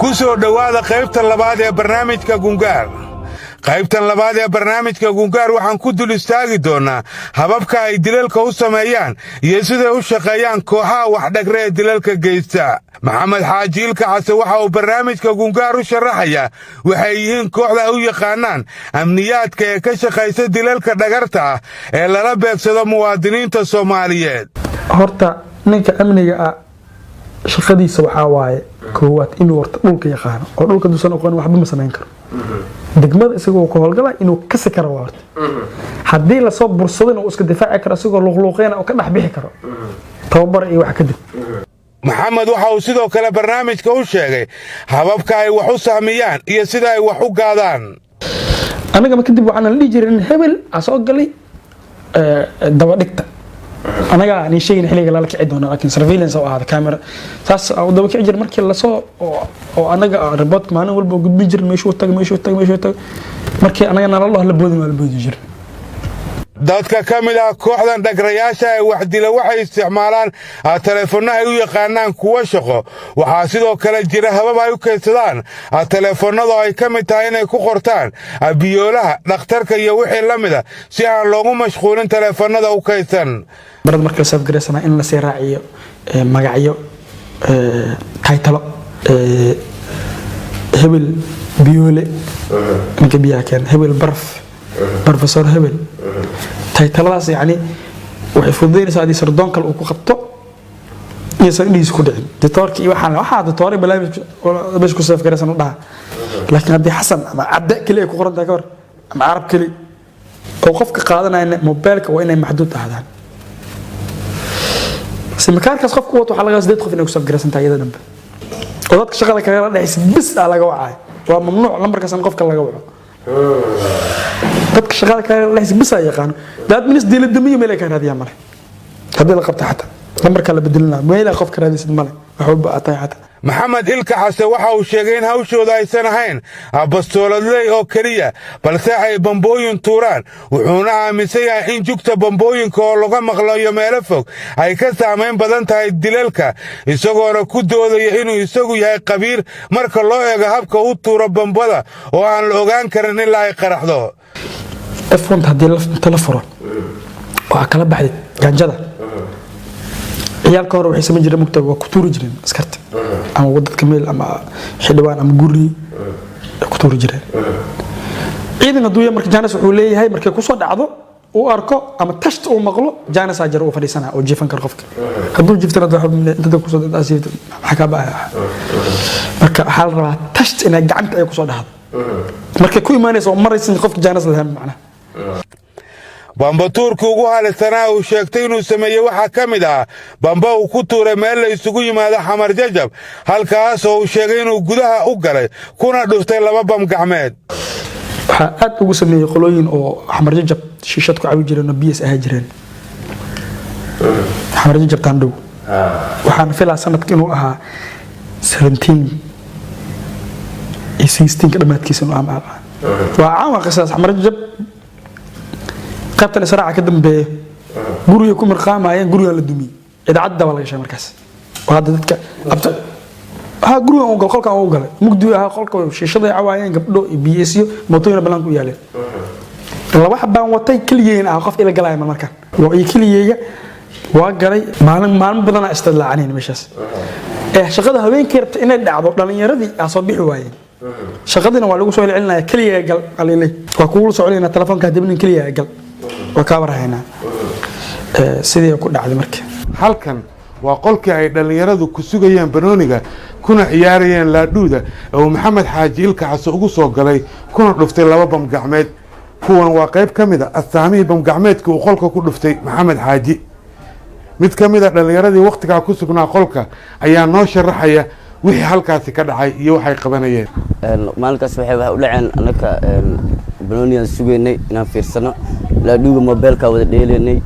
ku soo dhowaada qaybta labaad ee barnaamijka Gungaar. qaybtan labaad ee barnaamijka Gungaar waxaan ku dul istaagi doonaa hababka ay dilalka u sameeyaan iyo sida u shaqeeyaan kooxaha wax dhagre ee dilalka geysta. Maxamed Xaaji Ilka Case waxa uu barnaamijka Gungaar u sharaxayaa waxay yihiin kooxda u yaqaanaan amniyaadka ee ka shaqeysa dilalka dhagarta ah ee lala beegsado muwaadiniinta Soomaaliyeed. horta ninka amniga shaqadiisa waxa waaye koowaad inuu horta dhulka yaqaan oo dhulka duusan aqoon waxba ma sameyn karo degmada isagoo ku howlgala inuu ka sikaro horta hadii la soo bursado inuu iska difaaci karo isagoo luqluqeena oo ka dhax bixi karo tababar iyo wax ka dib. Maxamed waxa uu sidoo kale barnaamijka u sheegay hababka ay wax u saamiyaan iyo sida ay wax u gaadaan. anaga kadib waxaan la dhijirin hebel asoo galay daba dhigta anaga aan sheegin xiliga la kici doono laakiin surveillance oo aad camera taas oo daba kici jir markii la soo oo anaga report maalin walba gudbin jir meeshu tag markii anaga nala la boodin jir. dadka kamid ah kooxdan dhagrayaasha ay wax dila waxay isticmaalaan telefoonada ay u yaqaanaan kuwa shaqo. waxaa sidoo kale jira habab ay u kaydsadaan telefoonada ay kamid tahay inay ku qortaan biyoolaha dhakhtarka iyo wixii la mid ah si aan loogu mashquulin telefoonada u kaydsan. barad marka la safgareysana in la sii raaciyo magacyo taytalo hebel biyoole ninka biyaha keen hebel barf Professor Hebel taytaladaas yani waxay fududeynaysaa hadii sardoon kale uu ku qabto inaysan dhiis ku dhicin doctorka iyo waxa doctor balaamij ku safgareysan u dhaha laakiin hadii xasan ama cadda kaliya ku qoran tahay kor ama arab kaliya oo qofka qaadanayna mobilka waa inay maxduud ahaadaan si makaarkaas qofku wato waxa laga soo qof inay ku safgareysan tahay iyada dambe oo dadka shaqada kaga dhaxaysa bis laga wacay waa mamnuuc lambarkaas qofka laga waco dadka shaqada ka leeyahay bisa yaqaan dad minis diilad damiyo meel ka raadiyaa male hadii la qabto xataa lambarka la bedelna meel qof ka raadisid male wax walba atay xataa. Maxamed Ilka Case waxa uu sheegay in hawshooda aysan ahayn bastooladley oo kaliya balse ay bambooyin tuuraan wuxuuna aaminsan yahay in jugta bambooyinka oo laga maqlayo meelo fog ay ka saameyn badan tahay dilalka isagoona ku doodaya inuu isagu yahay qabiir marka loo eego habka uu tuuro bambada oo aan la ogaan karin ilaa ay qaraxdo. afwan hadii la telefon waxa kala baxday ganjada ciyaalka hore waxay sameyn jireen mugtaga ku tuuri jireen askarta ama wadadka meel ama xidhawaan ama guri ku tuuri jireen ciidan duuya markii jaanas wuxuu leeyahay markay ku soo dhacdo uu arko ama tashta uu maqlo jaanas ajar uu fadhiisana oo jifan kar qofka haduu jiftana inta ku soo daasiifto waxa baa marka hal raba tashta inay gacanta ay ku soo dhacdo markay ku imaanayso maraysan qofka jaanas la macna. bamba tuurku ugu halisanaa uu sheegtay inuu sameeyay waxa kamid ah bamba uu ku tuuray meel la isugu yimaado Xamar Jajab halkaas oo uu sheegay inuu gudaha u galay kuna dhuftay laba bam gacmeed. waxa aad ugu sameeyay qolooyin oo Xamar Jajab shiishad ku cawi jireen oo BS ah jireen Xamar Jajab taandhow waxaan filaa sanadkii inuu ahaa 17 16 ka dhamaadkiisa inuu ama waa caawin qisas Xamar Jajab qaybta israaca ka dambeeyay guriga ku marqaamayeen guriga la dumiyay idaacadda wala gashay markaas waa dadka abta guriga oo qolka oo galay mugdi ah qolka shiishada cawaayeen gabdho BS iyo mootooyin balan ku yaaleen laba xabaan watay kaliyeena qof ila galay markan waa kaliyeega waa galay maalin badan istadlaaceen meeshaas shaqada habeenkii rabta inay dhacdo dhalinyaradii soo bixi waayeen shaqadina waa lagu soo celinaya kaliyeega gal alilay waa ku soo celinaya telefoonka dibnin kaliyeega gal وكابرهنا سيدي ku dhacday markii halkan waa qolkii ay dhalinyaradu ku sugayeen banooniga kuna ciyaarayeen laadhuuda oo Maxamed Xaaji Ilka Case ugu soo galay kuna dhuftay laba bam gacmeed kuwan waa qayb kamid ah astaamihii bam gacmeedka uu qolka ku dhuftay Maxamed Xaaji mid kamid ah dhalinyaradii waqtiga ku sugnaa qolka ayaa noo sharaxaya wixii halkaas ka dhacay iyo waxay qabanayeen. maalinkaas waxay u dhaceen anaka banooniyan sugeynay inaan fiirsano laadhuuga mobilka wada dheeleynay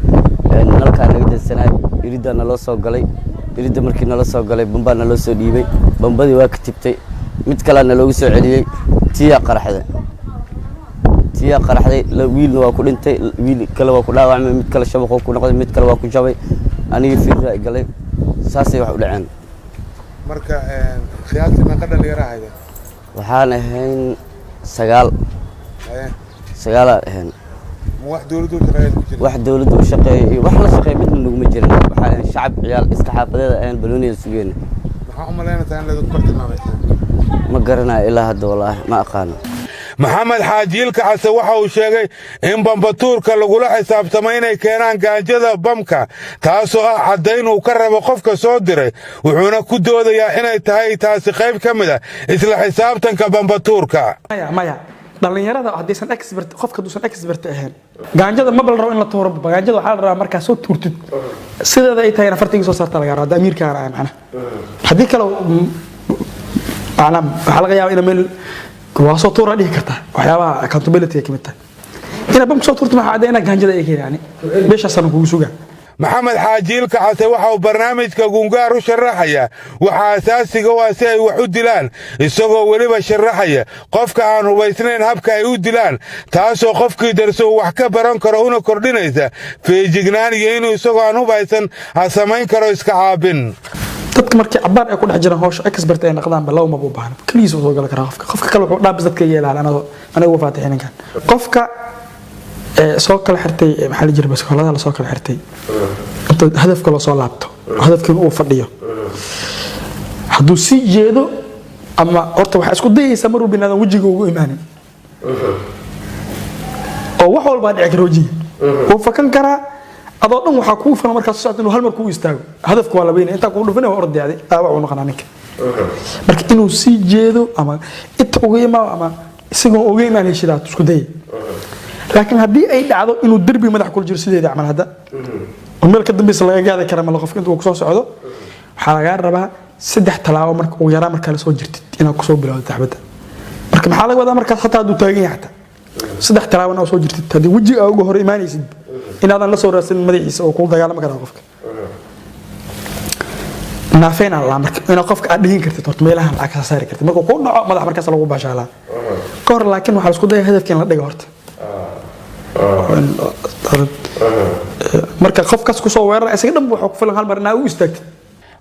nalka naga dansanay irida nala soo galay irida markii nala soo galay bamba nala soo dhiibay bambadii waa ka tibtay mid kale naloogu soo celiyay tiya qaraxday la wiil waa ku dhintay wiil kale waa ku dhaawacmay mid kale shabaq ku noqday mid kale waa ku jabay aniga fiirra galay saasay wax u dhaceen marka qiyaastii meeqa dhalinyaro ahayda waxaan ahayn 9 ahayn wax dawladdu shaqeeyay ku jira wax dawladdu u shaqeeyay wax la shaqeeyay midna naguma jirin waxaan shacab ciyaal iska xaafadeeda aan balooniga sugeen waxa u maleynaysaa in lagu bartilmaameeyo ma garanayo ilaa hadda walahi ma aqaan maxamed xaaji ilka case waxa uu sheegay in bambatuurka lagula xisaabtamay inay keenaan gaajada bamka taasoo ah caddayn uu ka rabo qofka soo diray wuxuuna ku doodayaa inay tahay taasi qayb ka mid ah isla xisaabtanka bambatuurka maya dhalinyarada haddaysan expert qofka duusan expert ahayn gaanjada ma bal rabo in la tuuro gaanjada waxa la rabaa markaa soo tuurtid sideeda ay tahay fartiga soo saarta laga rabo amiirka aan macna hadii kale waxa laga yaabaa in meel kuwaasoo tuura dhihi karta waxyaabaha accountability ka mid tahay ina bamka soo tuurto waxa cadayna gaanjada ay keenayaan beesha san kugu sugaa maxamed xaaji ilka case waxa uu barnaamijka gungaar u sharaxaya waxa asaasiga waa si ay wax u dilaan isagoo weliba sharaxaya qofka aan hubaysnayn habka ay u dilaan taasoo qofkii darso wax ka baran karo una kordhinaysa feejignaan iyo inuu isagoo aan hubaysan samayn karo iska caabin dadka markii cabaar ay ku dhex jiraan hawsha expert ay noqdaan balaw ma u baahan kaliis oo gal kara qofka kale wuxuu dhaabis dadka yeelaan anagu faatixinkan qofka soo kala xirtay maxal jir bas kolada la soo kala xirtay inta hadafka loo soo laabto hadafkan uu fadhiyo haduu si jeedo ama horta waxa isku dayaysa mar walba inaadan wajiga ugu imaanin oo wax walba dhici karo wajiga oo fakan kara adoo dhan waxa ku filan markaas socdo inuu hal mar ku istaago hadafku waa labeynay inta ku dhufanay waa ordayday aabac uu noqonaa ninka marka inuu si jeedo ama inta ugu imaa ama isagoo ugu imaan heshidaad isku day laakiin hadii ay dhacdo inuu darbi madax kul jiro sideeda amal hada meel ka dambeys laga gaadi kara ma qofka intuu ku soo socdo waxa laga rabaa 3 talaabo marka uu yaraa marka la soo jirtid inaad ku soo bilowdo taxbada marka maxaa laga wadaa marka hataa uu taagan yahay 3 talaabo inaad soo jirtid hadii wajiga ugu hor iimaanaysid inaadan la soo raadsan madaxiisa oo ku dagaalama kara qofka naafeen alla marka ina qofka aad dhihin kartid horta meelaha lacag ka saari kartid marka ku dhaco madax markaas lagu baashaala kor laakiin waxa isku day hadafkeen la dhigo horta marka qofkaas ku soo weerar isaga dhanba wuxuu ku filan hal mar inaa u istaagtid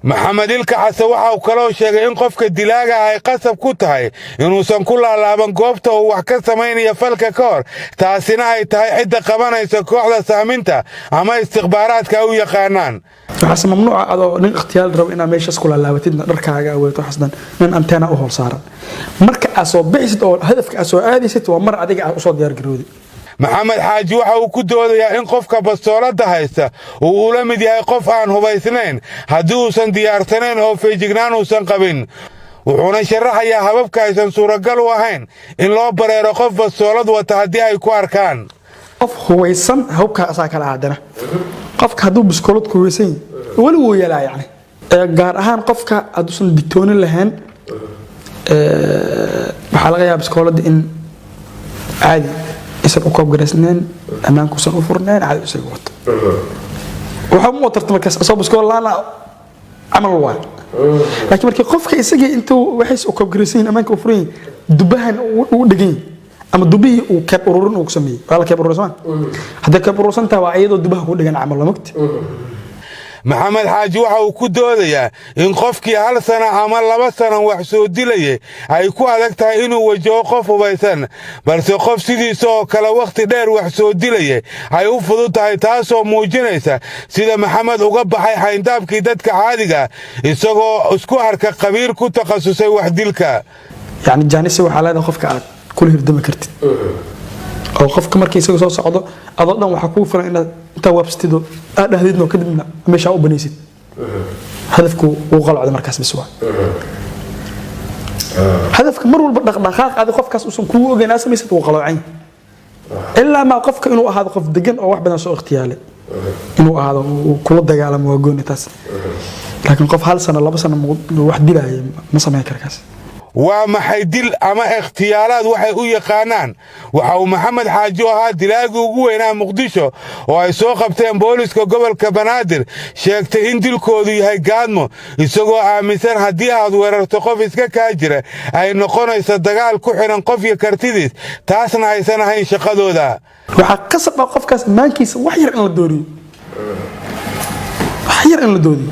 maxamed ilka case waxa uu kaloo sheegay in qofka dilaaga ay qasab ku tahay inuusan ku laalaaban goobta uu wax ka samaynayo falka ka hor taasina ay tahay cidda qabanaysa kooxda saaminta ama istikhbaaraadka u yaqaanaan waxa mamnuuca adoo nin ikhtiyaal rabo inaad meeshaas ku laalaabatid dharkaaga aweeto xasdan nin anteena u hor saaran marka aad soo bixisid oo hadafka aad soo aadaysid waa mar adiga aad u soo diyaar garowday maxamed xaaji waxa uu ku doodayaa in qofka bastoolada haysta uu la mid yahay qof aan hubaysnayn haddii uusan diyaarsanayn oo feejignaan uusan qabin wuxuuna sharaxayaa hababka aysan suuragal u ahayn in loo bareero qof bastoolad wata haddii ay ku arkaan qof hubaysan habka asaa kala aadana qofka hadduu bastoolad ku hubaysan wali wuu yeelaa yani gaar ahaan qofka hadduusan digtoonin lahayn waxaa laga yaabaa bastoolada in caadi isag u koob gareysneen amaanku san u furneen caadi isaga wato waxa uu tartamo markaas soo baskool laana amal waa laakiin markii qofka isaga intuu waxay u koob gareysan amaanku u fureen dubahan uu dhigay ama dubii uu ka ururin uu sameeyay wala ka ururin hadda ka ururin waa iyadoo dubaha ku dhigan amal lamagti maxamed xaaji waxa uu ku doodayaa in qofkii 1 sano ama 2 sano wax soo dilayay ay ku adag tahay inuu wajaho qof hubaysan balse qof sidiisa oo kale waqti dheer wax soo dilayay ay u fudud tahay taasoo muujinaysa sida maxamed uga baxay xayndaabkii dadka caadiga isagoo isku arka qabiir ku takhasusay wax dilka yani jaanisi waxa leedahay qofka aad kula hirdami kartid oo qofka markii isaga soo socdo adoo dhan waxa ku filan inaad inta wabstido aad dhahdidno kadibna meesha u banaysid hadafku uu qalacdo markaas biswa hadafka mar walba dhaqdhaqaaq aad qofkaas uusan ku ogeyn asmaysid uu qalacay illa ma qofka inuu ahaado qof degan oo wax badan soo ikhtiyaale inuu ahaado kula dagaalamo waa goonitaas laakiin qof 1 sano 2 sano wax dilay ma sameyn karkaas waa maxay dil ama ikhtiyaalaad waxay u yaqaanaan waxa uu maxamed xaaji ahaa dilaagii ugu weynaa muqdisho oo ay soo qabteen booliska gobolka banaadir sheegtay in dilkoodu yahay gaadmo isagoo aaminsan haddii aad weerarto qof iska kaa jira ay noqonayso dagaal ku xiran qof iyo kartidiis taasna aysan ahayn shaqadooda waxa qasab ah qofkaas maankiisa wax yar in la dooriyo wax yar in la dooriyo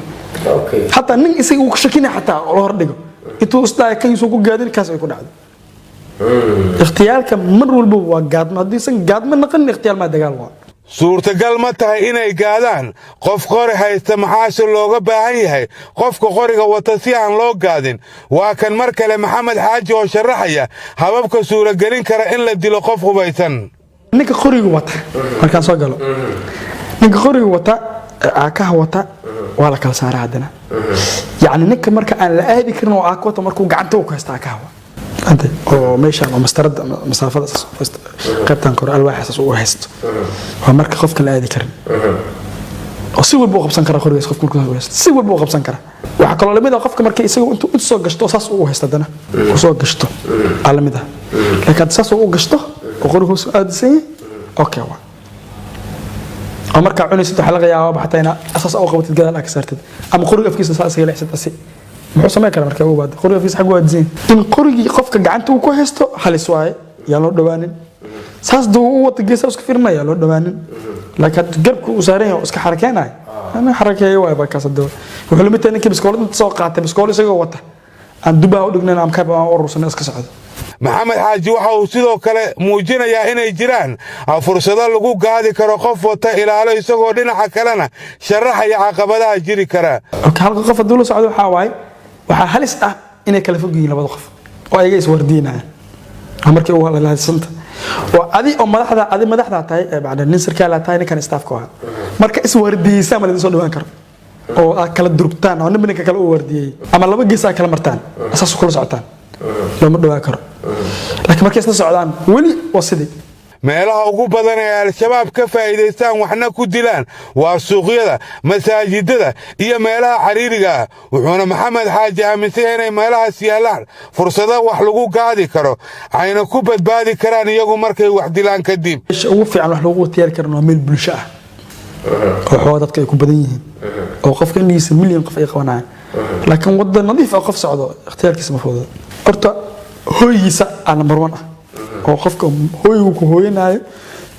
حتى نين إسي وكشكينا حتى الله هردقه إنتو أستاذ كيسو كو قادين كاس يكون عاد اختيارك مر والبو وقاد ما دي سن قاد من نقل اختيار ما دقال وا suurtagal ma tahay inay gaadaan qof qori haysta maxaase looga baahan yahay qofka qoriga wata si aan loo gaadin waa kan mar kale maxamed xaaji oo sharaxaya hababka suuragelin kara in la dilo qof hubaysan ninka qoriga wata markaan soo galo ninka qoriga wata aakaha wata waa la kala saaraa hadana yani ninka marka aan la aadi karin oo aaka wata markuu gacanta u ka haysta aakaha أنت أو ماشان أو مسترد مسافة قبتان كور الواحد أو هست ومرك خوف كلا هذه كرن وسوي بوق بسنكرة خوري خوف كل كله هست سوي بوق بسنكرة وحكوا لي ماذا خوف كمرك يسوي أنتوا أتصل قشطة ساس أو هست دنا وصل قشطة على ماذا لكن ساس أو قشطة وخوري هو سؤال سيء أوكي وا أمرك عوني ست حلقة يا أبو حتى هنا أساس أو قوة الجدال أكثرت أما خوري في ساس هي لحسة أسي muxuu sameyn karaa markaa uu baad qoriga fiis xaq waad zeen in qorigi qofka gacanta uu ku haysto halis waay yaa loo dhawaanin saas duu uu wata geesaha isku firmaya loo dhawaanin laakiin garabku uu saaran yahay iska xarakeynay ama xarakeeyo waay baa ka sadoo wuxuu la mid tahay ninkii biskoolada soo qaatay biskool isagoo wata aan dubaha u dhignaan am ka baan urursan iska socdo maxamed xaaji waxa uu sidoo kale muujinayaa inay jiraan fursado lagu gaadi karo qof wata ilaalo isagoo dhinaca kalena sharaxaya caqabadaha jiri kara halka qof dawla socdo waxa waay waxa halis ah inay kala fog yihiin labada qof oo ay is wardiinayaan markii uu la hadlanta oo adi madaxda tahay bacda nin sarkaal tahay ninkan staafka ah marka is wardiisa ma la soo dhawaan karo oo kala durugtaan oo ninka kala u wardiyay ama laba geesaa kala martaan asaas kula socotaan lama dhawaan karo laakiin markay isla socdaan wali wasidii meelaha ugu badan ee al-shabaab ka faa'iideystaan waxna ku dilaan waa suuqyada masaajidada iyo meelaha xariiriga wuxuuna maxamed xaaji aaminsan inay meelahaas yaalaan fursado wax lagu gaadi karo ayna ku badbaadi karaan iyagu markay wax dilaan kadib ugu fiican wax lagu tiyaar karno meel bulsho ah oo dadka ay ku badan yihiin oo qofka intiisa milyan qof ay qabanayaan laakiin wada nadiif ah qof socdo ikhtiyaarkiisa ma fududa horta hooyiisa aan number 1 ah oo qofka hooyigu ku hooyanayo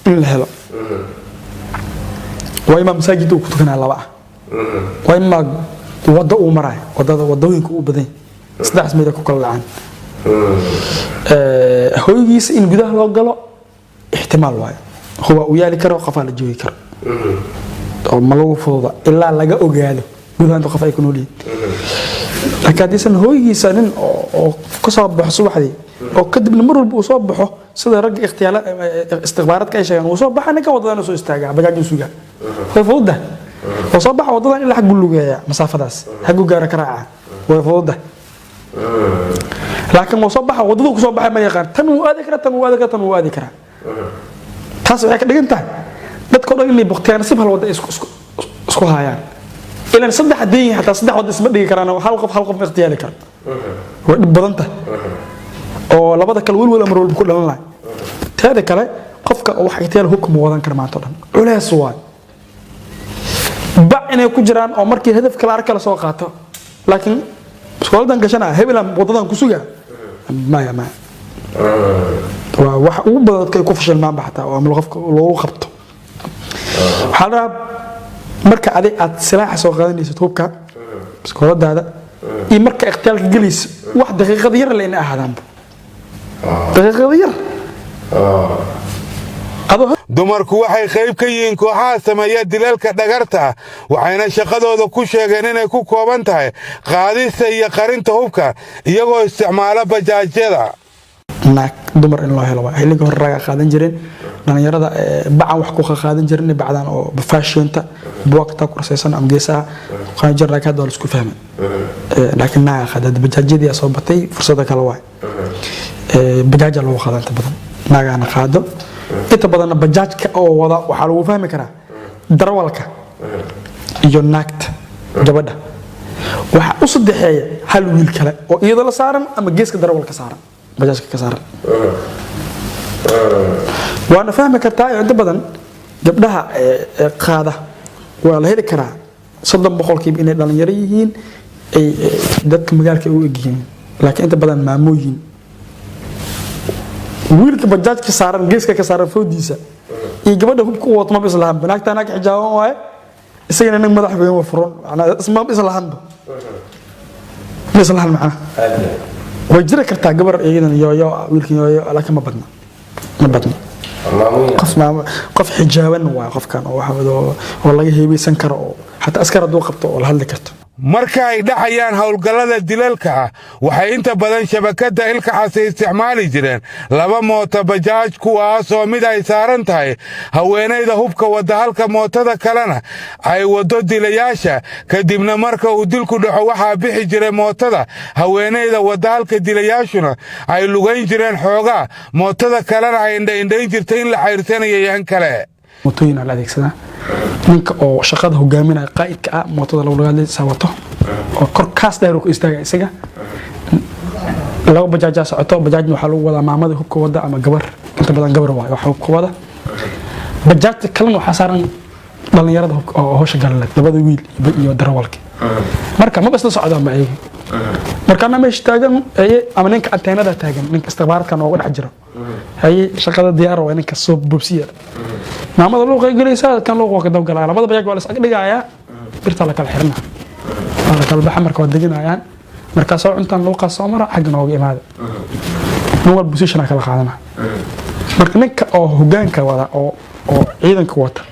in la helo waa imaam masaajid uu ku tukanaa laba ah waa imaam wada uu maray wadooyinka uu badan saddex meelo ku kala lacaan hooyigiisa in gudaha loo galo ihtimaal waay huwa uu yaali karo qof la joogi karo oo ma lagu fududa ilaa laga ogaado gudaha qof ay ku noolyihiin laakiin hadiisan hooyigiisa nin oo ka soo baxo subaxdii oo kadibna mar walba uu soo baxo sida rag istikhbaaraadka ay sheegaan uu soo baxana ka wadadana soo istaagaa bagaaj suuga way fududa oo soo baxa wadadan ilaa xaq lugeeya masaafadaas xaq gaara karaaca way fududa laakiin uu soo baxa wadadu ku soo baxay ma yaqaan tan uu aadi kara tan uu aadi kara taas waxay ka dhigan tahay dadka oo inay baqtiyaan si hal wada isku hayaan ilan saddex deyn hatta saddex wada isma dhigi karaan hal qof ikhtiyaari karo way badan tahay oo labada kale wal amar walba ku dhalan lahay taada kale qofka wax ikhtiyaar hukum wadan kara maanta dhan culays waa ba inay ku jiraan oo markii hadaf kala arka la soo qaato laakiin iskooladan gashana hebelan wadadan ku suga ma wax ugu badan dadka ku fashilmaan baxta oo ama qofka loo qabto waxa marka aad silaax soo qaadanayso hubka iskooladaada iyo marka ikhtiyaarka galis wax daqiiqad yar la in ahaadaan daqiiqad yar dumarku waxay qayb ka yihiin kooxaha sameeya dilalka dhagarta waxayna shaqadooda ku sheegeen inay ku kooban tahay qaadista iyo qarinta hubka iyagoo isticmaala bajaajyada dumar in loo helo waa xilliga hore raga qaadan jireen dhalinyarada bacan wax ku qaadan jireen bacdan oo fashion-ta buugta kursaysan am geesaha qaan jirna ka dal isku fahmay laakiin naa qadad bajaajyada soo batay fursada kale waa bajaaj loo qaadanta badan naagana qaado inta badan bajaajka oo wada waxa lagu fahmi karaa darawalka iyo naagta gabadha waxa u sadeexeeya hal wiil kale oo iyada la saaran ama geeska darawalka saaran bajaajka ka saaran وانا فاهمك كرتاي عند بدن gabdhaha qaada waa la heli karaa 30% inay dhalinyaro yihiin ay dadka magaalka u egyihiin laakiin inta badan maamooyin wiilka bajaajka saaran geeska ka saaran foodiisa iyo gabadha hubku wadma islaam banaagtana ka xijaaban waay isagana madax weyn waa furan ana isma islaam مثل هالمعنى وجرى كرتا قبر إيجنا يو ويلكن يو لكن ما بدنا قف حجابا وقف كان والله هي بيسنكر حتى أسكر دو قبطه ولا هل ذكرت marka ay dhacayaan howlgallada dilalka ah waxay inta badan shabakada ilkaxas isticmaali jireen laba mooto bajaaj kuwaas oo mid ay saaran tahay haweeneyda hubka wada halka mootada kalena ay wado dilayaasha kadibna marka uu dilku dhaco waxa bixi jiray mootada haweeneyda wada halka dilayaashuna ay lugayn jireen xoogaa mootada kalena ay indhayn jirtay in la xiriirsanayo yan kale موتوين على ذيك سنة نك أو شقده جامينا قائد كأ موتو لو لقى سوته أو كركاس ده يروح يستجع سجع لو بجاج سعته بجاج محلو ولا معمد هو كودا أما جبر أنت بدن جبر واي وحلو كودا بجاج تكلم وحصارن بلن يرد هو شغال لك لبده ويل يودر والك مركا ما بس نصعد معي مركا أنا مش تاجن أي أما نك أنتنا ده تاجن نك استخبارات كانوا ولا حجرة هي شغلة ديار وينك الصوب بوسير معمد لو قيليسا كان لو قدام قال لبدا بياج ولا اسق دغايا birta la kala xirna wala kala baxa marka wad deganayaan marka soo cuntan loo qaso mara xaq nooga imaada noo position kala qaadana marka ninka oo hogaanka wada oo ciidanka wata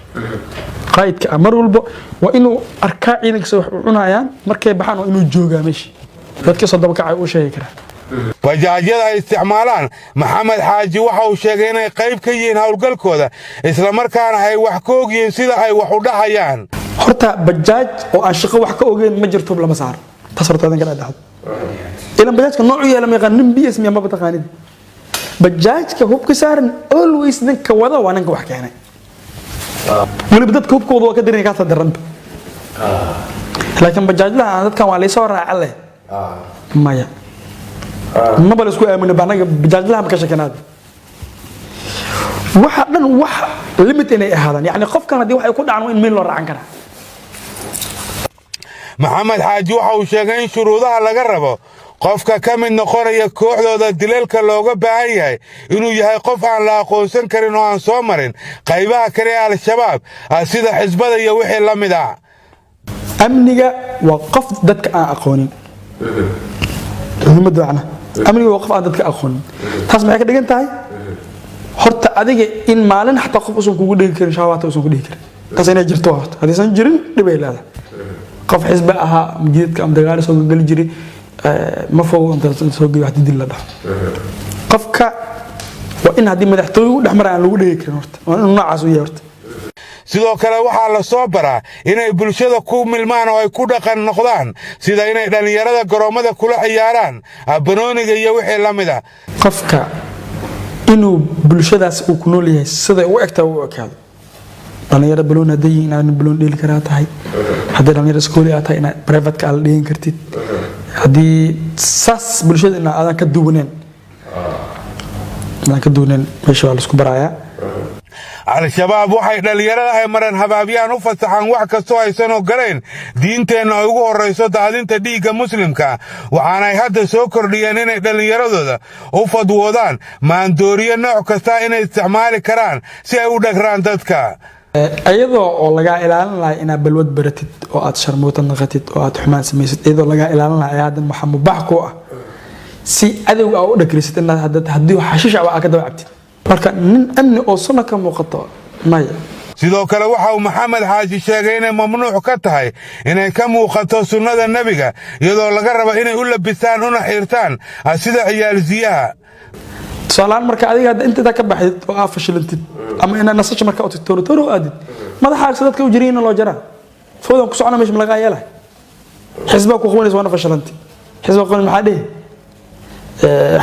qaydka amar walba waa inuu arka ciidanka soo cunayaan markay baxaan oo inuu jooga meeshii dadka soo daba kacay u sheegi kara bajaajyada ay isticmaalaan maxamed xaaji waxa uu sheegay inay qayb ka yihiin howlgalkooda isla markaana ay wax ka ogyihiin sida ay wax u dhahayaan horta bajaaj oo aan shaqo wax ka ogeyn ma jirto lama saar tasartoodan kala dhacdo ila bajaajka nooc yeelan ma yaqaan BS ma bataqaanid bajaajka hubka saaran always ninka wada waa ninka wax keenay wali dadka hubkooda waa ka dirin ka tadaranta laakiin bajaajlaha dadkan waa la soo raacay maya ما بلسكو أمين بانك بجاج لها مكشة كناد واحد ليميت إني هذا يعني قف كان دي واحد يكون عنوان مين لور عن كنا محمد حاج waxa uu sheegay in shuruudaha laga rabo qofka ka mid noqonaya kooxdooda dilalka looga baahan yahay inuu yahay qof aan la aqoonsan karin oo aan soo marin qaybaha kale ee al-shabaab sida xisbada iyo wixii la mid ah amniga waa qof dadka aan aqoonin مدعنا أمني وقف عندك أخون تسمع كده جنتاي هرت أديك إن مالن حتى قف أسون كوجود كير شهوات أسون كوجود كير تسينا جرتوات هذه سنجرين دبي لا قف حزبها مجيد كم دجال سوق قل جري ما فوق أنت سوق واحد يدل له قف ك وإن هذه مدحتوي دحمر عن لوجود كير هرت وأنا نعسو يهرت sidoo kale waxa la soo baraa inay bulshada ku milmaan oo ay ku dhaqan noqdaan sida inay dhalinyarada garoomada kula ciyaaraan banooniga iyo wixii la mid ah qofka inuu bulshadaas uu ku nool yahay sida uu egta uu ekaado dhalinyarada baloon haday inaan baloon dhili karaa tahay haddii dhalinyarada iskool ay tahay in private ka dhigin kartid haddii saas bulshada in aadan ka duwaneen meesha waa la isku barayaa al-shabaab waxay dhalinyarada ay maran habaabiyaan u fasaxaan wax kastoo aysan ogolayn diinteena ay ugu horeyso daadinta dhiigga muslimka waxaana ay hadda soo kordhiyeen inay dhalinyaradooda u fadwoodaan maandooriyo nooc kasta inay isticmaali karaan si ay u dhagraan dadka ayadoo oo laga ilaalin lahaa inaad balwad baratid oo aad sharmuuta naqatid oo aad xumaan samaysid ayadoo laga ilaalin lahaa aadan maxamed baxku ah si adowga u dhagrisid inaad haddii xashish ah ka dawactid marka nin amni oo suna ka muuqato maya sidoo kale waxa uu maxamed xaaji sheegay inay mamnuuc ka tahay inay ka muuqato sunnada nabiga iyadoo laga rabo inay u labisaan una xirtaan sida ciyaal ziyaha salaan marka adiga inta ka baxid oo aaf fashilantid ama ina nasasho marka oo toro aadid madaxa dadka u jiriina loo jaraa foodan ku socona meesha laga yeelay xisba ku qoonayso wana fashilantid xisba qoon maxaa dheh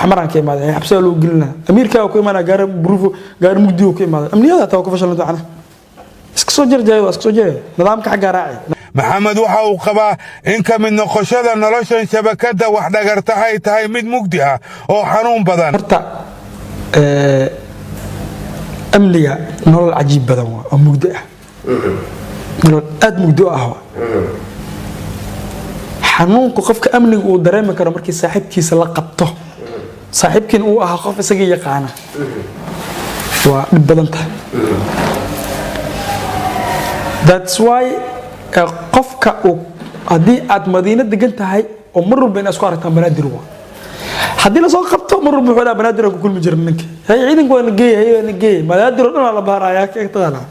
حمران كيما هذا حبسه لو قلنا أمريكا وكيما أنا قارب بروفو قارب مجدي وكيما هذا أمني هذا توقف فشل أنا اسكسوجر جاي واسكسوجر نظامك حق راعي محمد وحا وقبا إنك من نقشة نلاشن شبكة واحدة قرتها تهاي مد مجديها أو حنون بدن مرتا أمليا نور عجيب بدن أو مجدئة نور أد مجدئة هو حنونك قفك أمني ودريمك أنا مركي صاحبك يسلا قبته صاحبك إنه قف سجى يقعنا وبدنته that's why قفك هذه عد مدينة دقنت هاي ومروا بين أسكار تام بنادر هو حد لا سوق قبته مروا بحولا بنادر كل مجرم منك هي عيدك وين جاي هي وين جاي بنادر أنا على بحر عياك طالع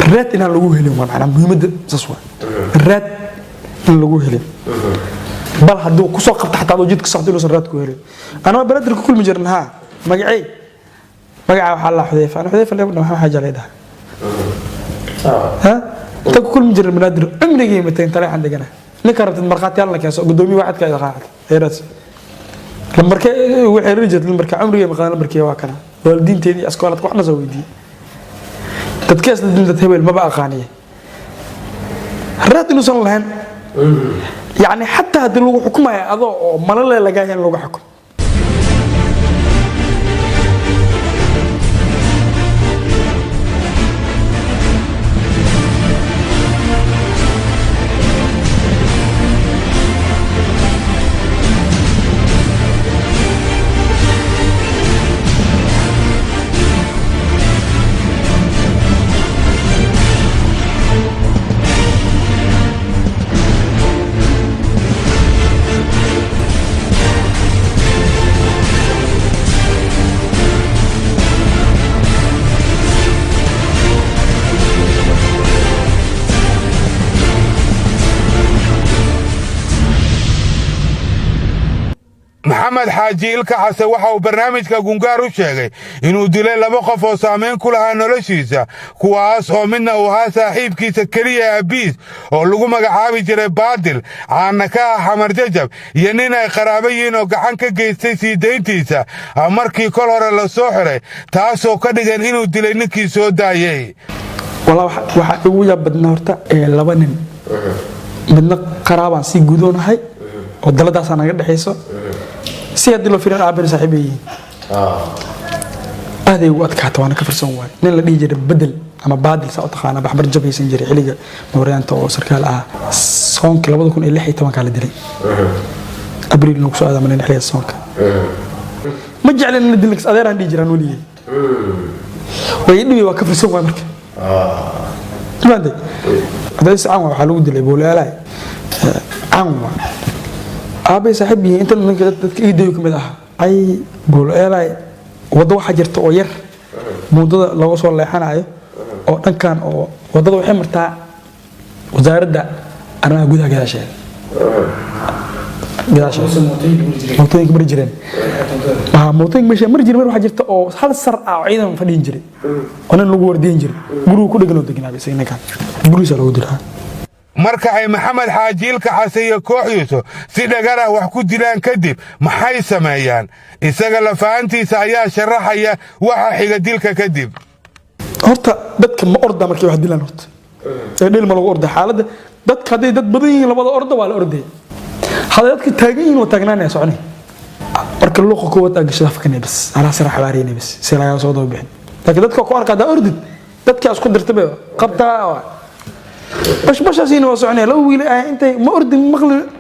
الرات إن اللجوه اليوم أنا مهم سسوا الرات إن اللجوه اليوم بل حدو كسوق قبته حتى لو جيت كسرت له الرات كويل أنا بنادر كل مجرم ها مجعي مجعي وحلا حذيفة أنا حذيفة اللي ما حاجة عليه ده ها تقول كل مجرم بنادر عمري جاي 200 طلع عندك أنا نكرت المرقات يلا كاس قدومي واحد كذا قاعد هيرس لما وحرجت المركه عمري ما قال المركه واكنا والدين تيدي اسكولات waxna soo weydii dadkaas dinta hebel ma ba aqaaniye raadinu san lahayn yani hatta hadii lagu xukumayo adoo malale laga yahay lagu xukumo محمد حاجي الكحسة وحاو برنامجka gungaar u sheegay inuu dilay laba qof oo saameyn ku lahaa noloshiisa kuwaas oo midna uu ahaa saaxiibkiisa kaliya abiis oo lagu magacaabi jiray baadil caana ka ah xamar jajab iyo nin ay qaraabo yihiin oo gacan ka geystay sii dayntiisa markii kol hore la soo xiray taasoo ka dhigan inuu dilay ninkii soo daayay waxa ugu yaabadna horta laba nin midna qaraabaan si gudoonahay oo daladaas anaga dhaxayso si hadii loo fiirin aabin saaxiibayeen aday u adkaato waana ka farsan waay nin la dhigi jiray bedel ama baadil saa u taqaana baxbar jabaysan jiray xiliga mooryaanta oo sarkaal ah soonka 2016 ka la dilay abriil lagu soo aadaamay xiliga soonka ma jeclan in dilix adeeran dhigi jiraan waliye way dhibi waa ka farsan waay marka maanta aday saan waxa lagu dilay boolaalay anwa أبي صاحبي أنت اللي نقدر إيديو كمده أي بقول إيه وضوء حجرت أو ير موضوع لو وصل الله حنا أيه أو أن كان أو وضوء حمر تاع وزارة ده أنا أقولها كذا شيء كذا شيء موتين مرجرين موتين مش مرجرين مرة حجرت أو هذا السر عيدا فدين جري أنا نلقور دين جري قولوا كل جنود كنا بس إنك قولوا سلوا درها marka ay maxamed xaajiilka xasay kooxiisu si dhagara wax ku dilaan kadib maxay sameeyaan isaga la faantiisa ayaa sharaxaya waxa xiga dilka kadib horta dadka ma orda markii wax dilaan horta dhil ma lagu orda xaaladda dadka haday dad badan yihiin labada orda waa la orday haday dadka taagan yihiin oo taagnaanay soconay marka luuqa koowad agashay afkane bas ala sara xawaariyay bas si laga soo doob bixin laakiin dadka ku arkaa ordid dadka isku dirtay qabtaa باش اسين وسعني لو ويل انت ما اردن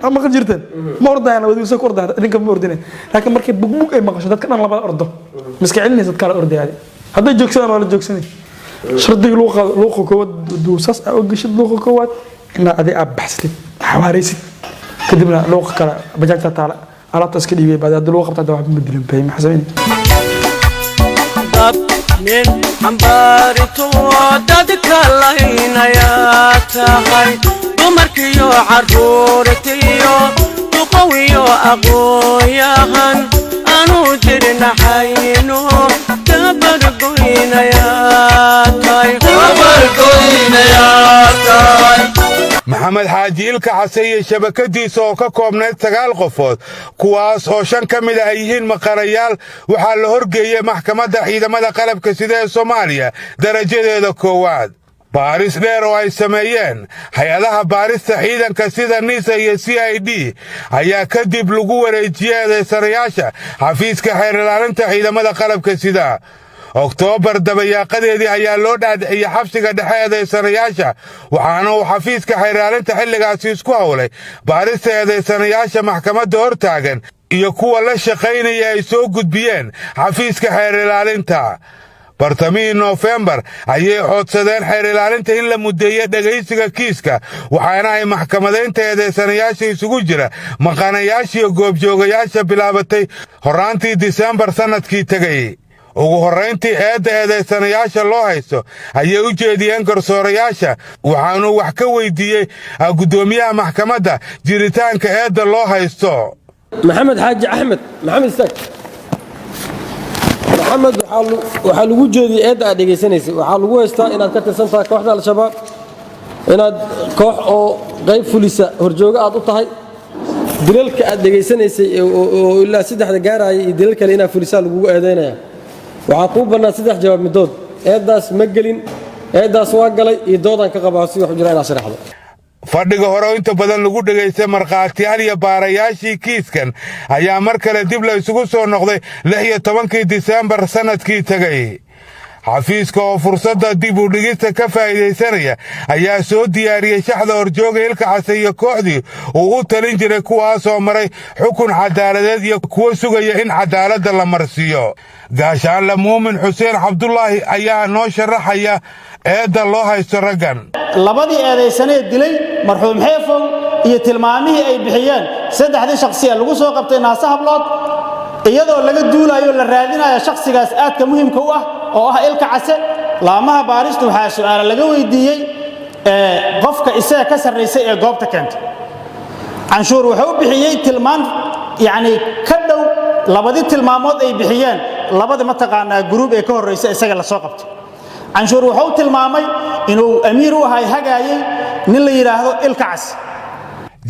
مقل جرتن ما اردن انا ودي سك اردن دينك ما اردن لكن markii bugbuug ay maqasho dadka dhan laba ordo miska cilniisa dadka la orday hada joogsan wala joogsan shardiga luuqa koowad duusas oo gashid luuqa koowad ina adii abxsid xawaareysid kadibna luuqa kala bajaajta taala alaabta iska dhigay baad hada luuqa qabta wax beddelin bay maxsabeeni nin ambaarito dadka lahaynaya tahay dumarkiyo caruurtiyo duqowiyo aqooyahan anu jirnaxayno tabargoynaya tahay maxamed xaajiilka xasay shabakadiisa oo ka koobnayd 9 qofood kuwaas oo 5 kamid ah yihiin maqarayaal waxa la horgeeyay maxkamadda ciidamada qalabka sida ee Soomaaliya darajadeeda koowaad baaris dheer oo ay sameeyeen hay'adaha baarista ciidanka sida NISA iyo CID ayaa kadib lagu wareejiyay sarayaasha xafiiska xeer ilaalinta ciidamada qalabka sida October dabayaaqadeedii ayaa loo dhaadhiyay xabsiga dhexe ee sarayaasha waxaana uu xafiiska xeer ilaalinta xilligaas isku hawlay baarista ee sarayaasha maxkamadda hortaagan iyo kuwa la shaqeynaya ay soo gudbiyeen xafiiska xeer ilaalinta bartamihii Noofembar ayay codsadeen xeer ilaalinta in la muddeeyo dhegaysiga kiiska waxaana ay maxkamadaynta eedeysanayaasha isugu jira maqanayaashiyo goobjoogayaasha bilaabatay horaantii Diseembar sanadkii tegay. ugu horrayntii eedeysanayaasha loo haysto ayay u jeediyeen garsoorayaasha waxaanu wax ka weydiiyey gudoomiyaha maxkamadda jiritaanka eedda loo haysto. maxamed xaaji axmed maxamed isaaq maxamed waxaa lagu jeediyey eedda aad dhegaysanaysay waxaa lagu haystaa inaad ka tirsan tahay kooxda al-shabaab inaad koox oo qayb fulisa horjooga aad u tahay dilalka aad dhegaysanaysay oo ilaa 3 gaaraya iyo dilal kale inaad fulisaa lagugu eedeynaya waxaa kuu bannaan 3 jawaab midood eeddaas ma gelin eeddaas waa galay iyo doodaan ka qabaa si wax u jira inaad sharaxdo. fadhiga hore inta badan lagu dhageystay markhaatiyaal iyo baarayaashii kiiskan ayaa mar kale dib la isugu soo noqday 16 Diseembar sanadkii tagay. xafiiska oo fursadda dib u dhigista ka faa'iideysanaya ayaa soo diyaariyey shaxda horjooga Ilka Case iyo kooxdii uu u talin jiray kuwaasoo maray xukun cadaaladeed iyo kuwa sugaya in cadaaladda la marsiiyo. gaashaanle Muumin Xuseen Cabdullaahi ayaa noo sharaxaya eedda loo haysto raggan. labadii eedeysanee dilay marxuum Xeefow iyo tilmaamihii ay bixiyeen 3 shakhsi lagu soo qabtay Naasa Hablood iyadoo laga duulayo la raadinayo shakhsigaas aadka muhiimka u ah oo ah Ilka Case. laamaha baaristu waxaa su'aalo laga weydiiyey qofka isaga ka sarreysay ee goobta keentay. canshuur wuxuu bixiyey tilmaan ka dhow labadii tilmaamood ay bixiyeen labada mataqaanaa group ee ka horeysay isaga la soo qabtay. canshuur wuxuu tilmaamay inuu amiir u ahay hagaayay nin la yiraahdo Ilka Case.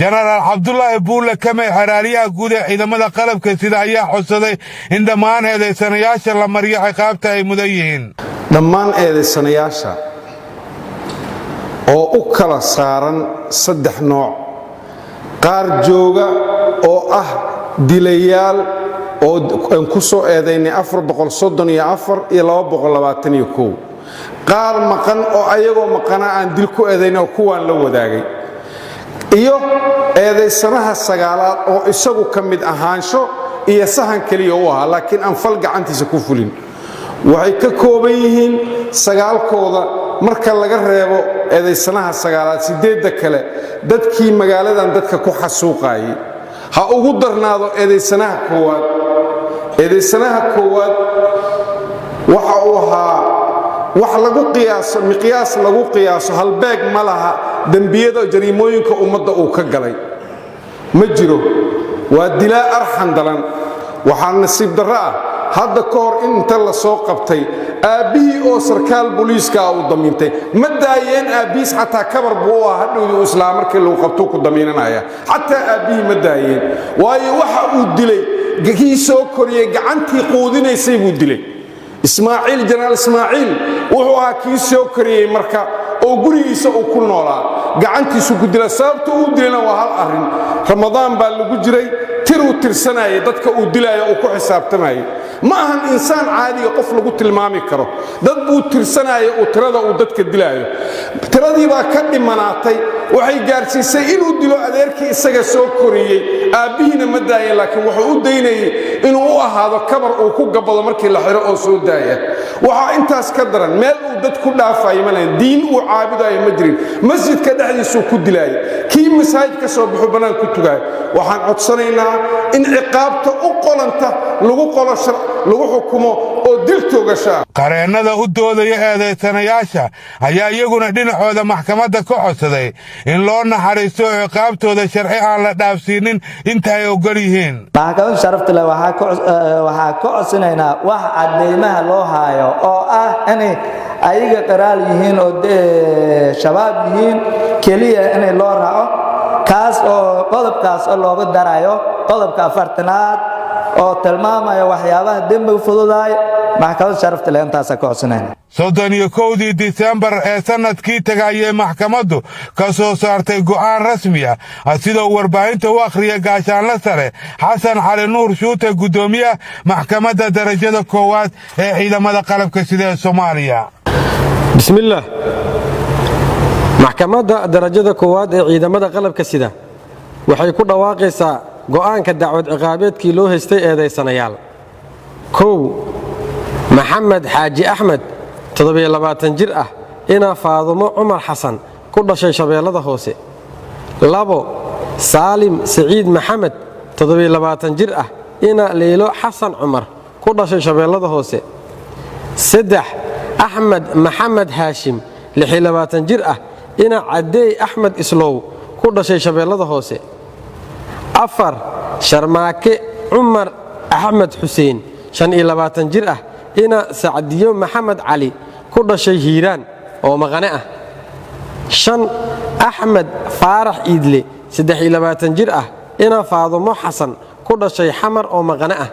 jenaraal Cabdullaahi Buule Kame xaraaliyaha guud ee ciidamada qalabka sida ayaa codsaday in dhammaan eedeysanayaasha la mariyo ciqaabta ay mudan yihiin. dhammaan eedeysanayaasha oo u kala saaran 3 nooc qaar jooga oo ah dilayaal oo ku soo eedeynay 434 iyo 221 qaar maqan oo ayagoo maqana aan dil ku eedeynay kuwaan la wadaagay iyo eedeysanaha sagaalaad oo isagu ka mid ahaansho iyo sahan kaliya u ahaa laakiin aan fal gacantiisa ku fulin. waxay ka kooban yihiin 9kooda marka laga reebo eedeysanaha sagaalaad 8 kale dadkii magaaladan dadka ku xasuuqayay. ha ugu darnaado eedeysanaha koowaad waxa uu ahaa wax lagu qiyaaso miqyaas lagu qiyaaso halbeeg ma laha dambiyada jariimooyinka ummadda uu ka galay ma jiro waa dilaa arxan dalan. waxaa nasiib darro ah hadda ka hor inta la soo qabtay aabbihii oo sarkaal booliiska uu damiintay ma daayeen aabbihiis xataa kabar buu u ahaa hadhowdii uu islaam markii lagu qabto ku damiinanaya xataa aabbihii ma daayeen waayo waxa uu dilay kii soo koriyey gacantii quudinaysay buu dilay. ismaaciil jenaraal ismaaciil wuxuu ahaa kii soo koriyey marka oo gurigiisa uu ku noolaa gacantiisu ku dila sababta uu dilayna waa hal arrin ramadaan baa lagu jiray tiruu tirsanayay dadka uu dilaayo uu ku xisaabtamayay ma ahan insaan caadiga qof lagu tilmaami karo dad buu tirsanayay uu tirada uu dadka dilaayo tiradii baa ka dhimanaatay waxay gaarsiisay inuu dilo adeerkii isaga soo koriyey aabbihiina ma daayeen laakiin wuxuu u daynayay inuu u ahaado kabar uu ku gabado markii la xiro oo soo daaya. waxaa intaas ka daran meel uu dad ku dhaafayo malayn diin uu caabudayo ma jirin masjidka dhexdiisuu ku dilaayay kii masaajid ka soo baxo bannaan ku tugaay. waxaan codsanaynaa in ciqaabta u qolanta lagu xukumo oo dil toogasha. qareennada u doodaya eedeysanayaasha ayaa iyaguna dhinacooda maxkamadda ka codsaday in loo naxariisto ciqaabtooda sharci aan la dhaafsiinin inta ay ogol yihiin. maxkamadda sharafta leh waxaa ka codsanaynaa wax cadeymaha loo haayo oo ah inay ayaga qaraal yihiin oo shabaab yihiin keliya inay loo raaco kaas oo qodobkaas oo looga darayo qodobka 4aad oo tilmaamaya waxyaabaha dembiga fududaay maxkamadda sharafta leh intaas ka codsanayna. 31 Diseembar ee sanadkii tagay maxkamaddu ka soo saartay go'aan rasmi ah sida warbaahinta u akhriya gaashaanle sare Xasan Cali Nuur Shuute gudoomiyaha maxkamadda darajada koowaad ee ciidamada qalabka sida ee Soomaaliya. bismillaah maxkamadda darajada koowaad ee ciidamada qalabka sida waxay ku dhawaaqaysaa go'aanka dacwad ciqaabeedkii loo haystay eedeysanayaal. maxamed xaaji axmed 27 jir ah ina faadumo cumar xasan ku dhashay shabeellada hoose 2 saalim saciid maxamed 27 jir ah ina leelo xasan cumar ku dhashay shabeellada hoose 3 axmed maxamed haashim 26 jir ah ina cadeey axmed islow ku dhashay shabeellada hoose 4 sharmaake cumar axmed xuseen 25 jir ah ina sacdiyo maxamed cali ku dhashay hiiraan oo maqane ah 5 axmed faarax iidle 23 jir ah ina faadumo xasan ku dhashay xamar oo maqane ah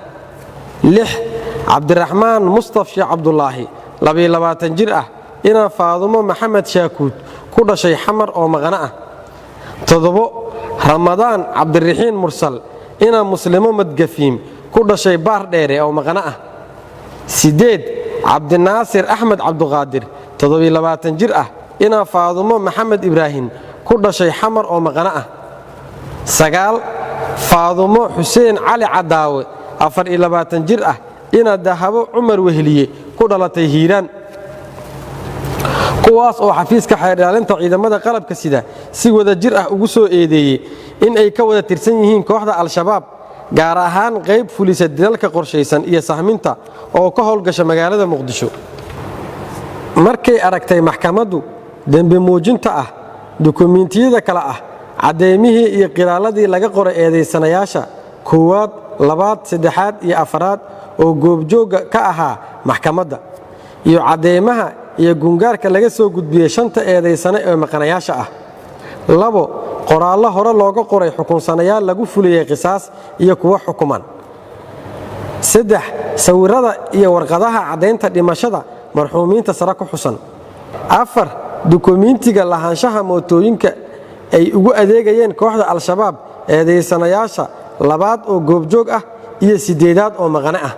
6 cabdiraxmaan mustafa cabdulaahi 22 jir ah ina faadumo maxamed shaakuud ku dhashay xamar oo maqane ah 7 ramadaan cabdiraxiin mursal ina muslimo madgafiim ku dhashay baar dheere oo maqane ah 8 cabdinaasir axmed cabduqaadir 27 jir ah ina faadumo maxamed ibraahim ku dhashay xamar oo maqane ah 9 faadumo xuseen cali cadaawe 24 jir ah ina dahabo cumar wehliye ku dhalatay hiiraan kuwaas oo xafiiska xeerdhaalinta ciidamada qalabka sida si wada jir ah ugu soo eedeeyay in ay ka wada tirsan yihiin kooxda al-shabaab gaar ahaan qayb fulisa dilalka qorshaysan iyo sahminta oo ka howlgasha magaalada muqdisho markay aragtay maxkamaddu dambi muujinta ah dukumiintiyada kala ah cadeymihii iyo qiraaladii laga qoray eedeysanayaasha koowaad labaad saddexaad iyo afaraad oo goobjooga ka ahaa maxkamadda iyo cadeymaha iyo gungaarka laga soo gudbiyey 5 eedeysane ee maqanayaasha ah 2 qoraallo hore looga qoray xukunsanayaal lagu fuliyay qisaas iyo kuwa xukuman 3 sawirada iyo warqadaha cadeynta dhimashada marxuumiinta sare ku xusan 4 dukumiintiga lahaanshaha mootooyinka ay ugu adeegayeen kooxda al-shabaab eedeysanayaasha labaad oo goobjoog ah iyo 8aad oo maqane ah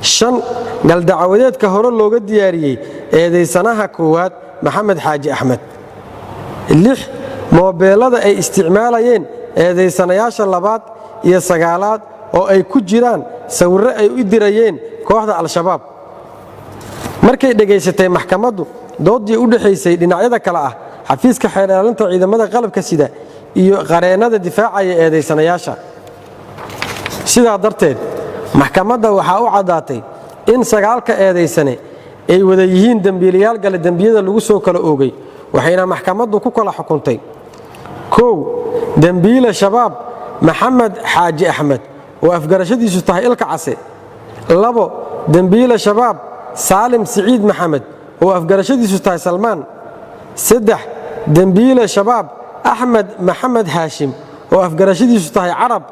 5 galdacwadeedka hore looga diyaariyey eedeysanaha koowaad maxamed xaaji axmed 6 moobeelada ay isticmaalayeen eedeysanayaasha labaad iyo 9aad oo ay ku jiraan sawirro ay u dirayeen kooxda al-shabaab markay dhageysatay maxkamaddu doodii u dhaxaysay dhinacyada kale ah xafiiska xeerdhaalinta ciidamada qalabka sida iyo qareennada difaacaya eedeysanayaasha sidaa darteed maxkamadda waxaa u caddaatay in 9ka eedeysane ay wada yihiin dembiilayaal gale dembiyada lagu soo kala oogay waxayna maxkamaddu ku kala xukuntay 1 dembiile shabaab maxamed xaaji axmed oo afgarashadiisu tahay ilka case 2 dembiile shabaab saalim saciid maxamed oo afgarashadiisu tahay salmaan 3 dembiile shabaab axmed maxamed haashim oo afgarashadiisu tahay carab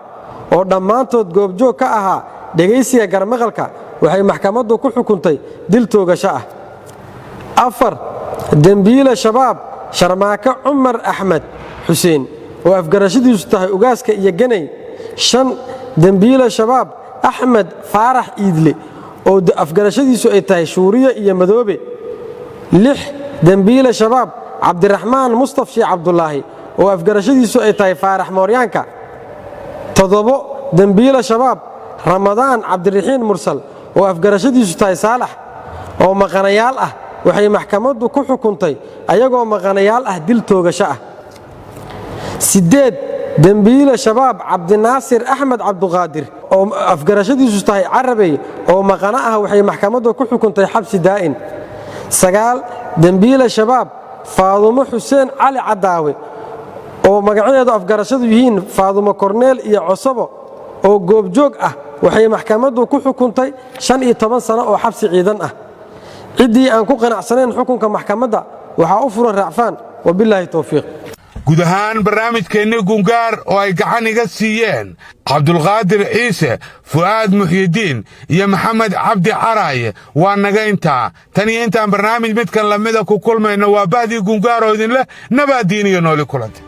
oo dhammaantood goobjoog ka ahaa dhegaysiga garmaqalka waxay maxkamaddu ku xukuntay dil toogasho ah 4 dembiile shabaab sharmaake cumar axmed xuseen oo afgarashadiisu tahay ugaaska iyo ganay 5 dembiile shabaab axmed faarax iidle oo afgarashadiisu ay tahay shuuriye iyo madoobe 6 dembiile shabaab cabdiraxmaan mustafa cabdulaahi oo afgarashadiisu ay tahay faarax mooryaanka 7 dembiile shabaab ramadaan cabdiraxiin mursal oo afgarashadiisu tahay saalax oo maqanayaal ah waxay maxkamaddu ku xukuntay ayagoo maqanayaal ah dil toogasho ah 8 dembiile shabaab cabdinaasir axmed cabduqaadir oo afgarashadiisu tahay carabey oo maqana ah waxay maxkamaddu ku xukuntay xabsi daa'in 9 dembiile shabaab faadumo xuseen cali cadaawe oo magacadeedu afgarashadu yihiin faadumo korneel iyo cosabo oo goobjoog ah waxay maxkamaddu ku xukuntay 15 sano oo xabsi ciidan ah ciddii aan ku qanacsanayn xukunka maxkamadda waxaa u furan raacfaan wabilaahi towfiiq guud ahaan barnaamijkeennii gungaar oo ay gacan iga siiyeen cabdulqaadir ciise fu'aad muxyidiin iyo maxamed cabdi caraaye waa naga intaa tan iyo intaan barnaamij midkan lamida ku kulmayno waa bahdii gungaar oo idinleh nabaaddiin iyo nooli kulanta